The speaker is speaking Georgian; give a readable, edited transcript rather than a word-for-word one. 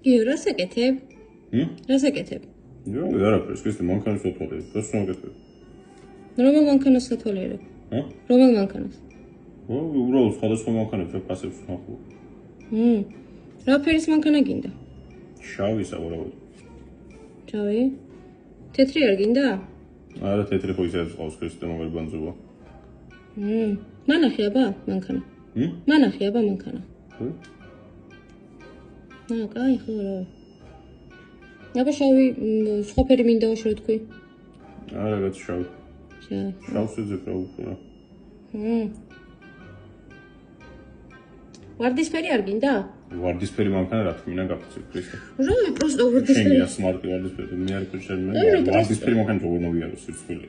იო, რას ეკეთებ? რას ეკეთებ? იო, არაფერს, ქრისტე მანქანის უთვალე, რას ნაკეთებ? რომელ მანქანას სათვალიერებ? რომელ მანქანას? უბრალოდ სხვადასხვა მანქანებს ფასებს ნახო. რა ფერის მანქანა გინდა? შავი სავარაუდო. შავი? თეთრი არ გინდა? არა, თეთრი ხო ისეც ყავს ქრისტე მომერ ბანძობა. მანახი აბა მანქანა. მანახი აბა მანქანა. კაი ხო რა. აბა შავი სხვა ფერი მინდაო შე თქვი. არა, რაც შავი. შავს ეძებ რა უფრო. ვარდისფერი არ გინდა? ვარდისფერი მანქანა რა თქმა უნდა გაქცევ ქრისტე. რა, პროსტო ვარდისფერი. შენია სმარტი ვარდისფერი, მე არ ქუჩერ მე. ვარდისფერი მანქანა როგორ მოვიარო სიცოცხლე.